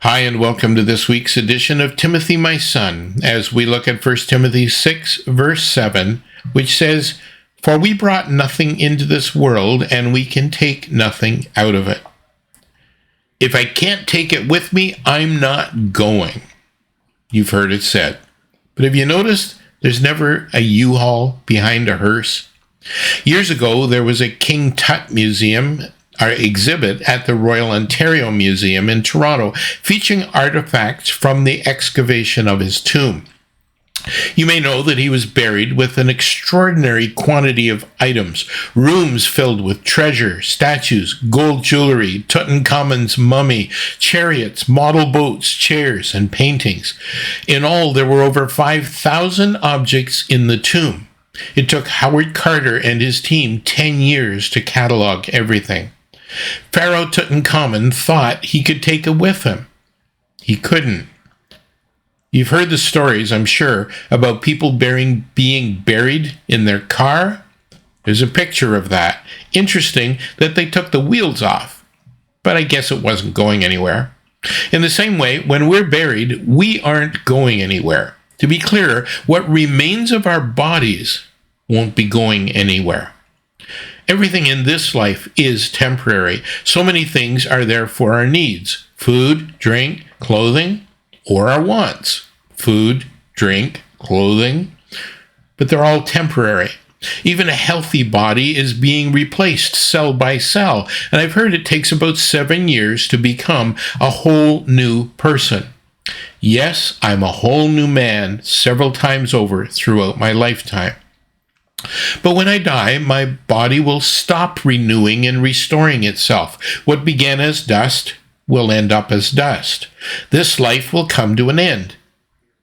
Hi, and welcome to this week's edition of Timothy, my son, as we look at 1 Timothy 6, verse 7, which says, "For we brought nothing into this world, and we can take nothing out of it. If I can't take it with me, I'm not going." You've heard it said. But have you noticed there's never a U-Haul behind a hearse? Years ago, there was a King Tut museum or exhibit at the Royal Ontario Museum in Toronto, featuring artifacts from the excavation of his tomb. You may know that he was buried with an extraordinary quantity of items, rooms filled with treasure, statues, gold jewelry, Tutankhamun's mummy, chariots, model boats, chairs, and paintings. In all, there were over 5,000 objects in the tomb. It took Howard Carter and his team 10 years to catalog everything. Pharaoh Tutankhamun thought he could take it with him. He couldn't. You've heard the stories, I'm sure, about people being buried in their car. There's a picture of that. Interesting that they took the wheels off, but I guess it wasn't going anywhere. In the same way, when we're buried, we aren't going anywhere. To be clear, what remains of our bodies won't be going anywhere. Everything in this life is temporary. So many things are there for our needs: food, drink, clothing, or our wants. Food, drink, clothing. But they're all temporary. Even a healthy body is being replaced cell by cell. And I've heard it takes about 7 years to become a whole new person. Yes, I'm a whole new man several times over throughout my lifetime. But when I die, my body will stop renewing and restoring itself. What began as dust will end up as dust. This life will come to an end,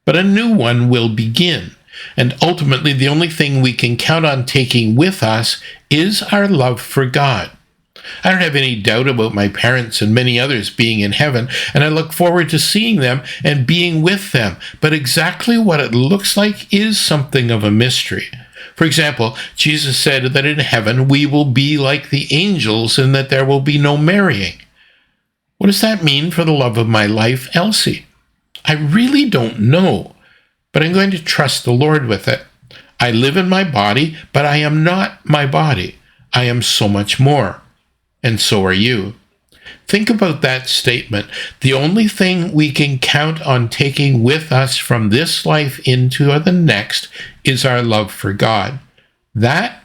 but a new one will begin. And ultimately, the only thing we can count on taking with us is our love for God. I don't have any doubt about my parents and many others being in heaven, and I look forward to seeing them and being with them. But exactly what it looks like is something of a mystery. For example, Jesus said that in heaven we will be like the angels and that there will be no marrying. What does that mean for the love of my life, Elsie? I really don't know, but I'm going to trust the Lord with it. I live in my body, but I am not my body. I am so much more, and so are you. Think about that statement. The only thing we can count on taking with us from this life into the next is our love for God. That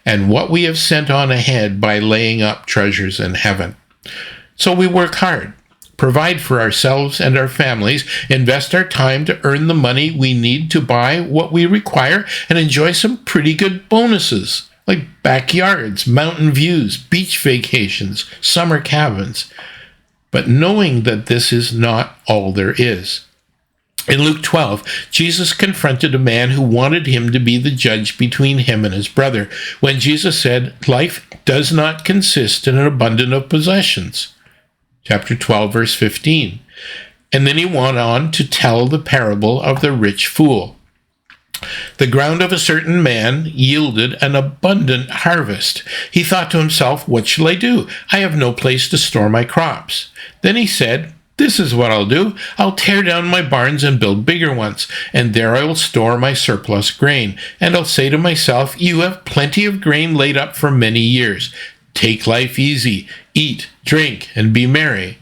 and what we have sent on ahead by laying up treasures in heaven. So we work hard, provide for ourselves and our families, invest our time to earn the money we need to buy what we require, and enjoy some pretty good bonuses, like backyards, mountain views, beach vacations, summer cabins. But knowing that this is not all there is. In Luke 12, Jesus confronted a man who wanted him to be the judge between him and his brother, when Jesus said, "Life does not consist in an abundance of possessions." Chapter 12, verse 15. And then he went on to tell the parable of the rich fool. The ground of a certain man yielded an abundant harvest. He thought to himself, "What shall I do? I have no place to store my crops." Then he said, "This is what I'll do. I'll tear down my barns and build bigger ones, and there I will store my surplus grain. And I'll say to myself, you have plenty of grain laid up for many years. Take life easy, eat, drink, and be merry."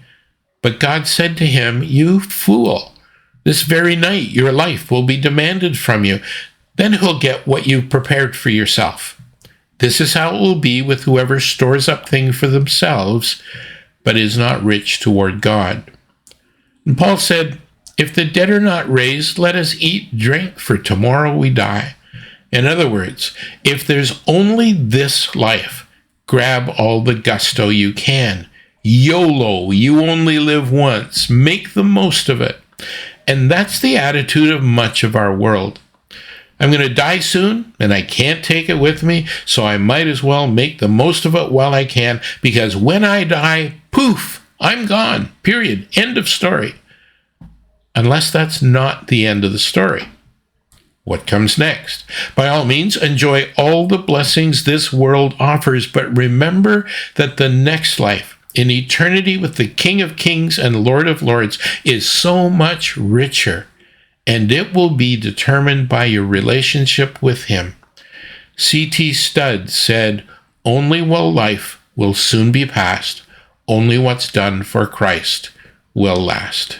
But God said to him, "You fool, this very night your life will be demanded from you. Then who'll get what you've prepared for yourself?" This is how it will be with whoever stores up things for themselves, but is not rich toward God. And Paul said, "If the dead are not raised, let us eat, drink, for tomorrow we die." In other words, if there's only this life, grab all the gusto you can. YOLO, you only live once. Make the most of it. And that's the attitude of much of our world. I'm going to die soon, and I can't take it with me, so I might as well make the most of it while I can, because when I die, poof, I'm gone, period, end of story. Unless that's not the end of the story. What comes next? By all means, enjoy all the blessings this world offers, but remember that the next life in eternity with the King of Kings and Lord of Lords is so much richer, and it will be determined by your relationship with him. C.T. Studd said, "Only while life will soon be past, only what's done for Christ will last."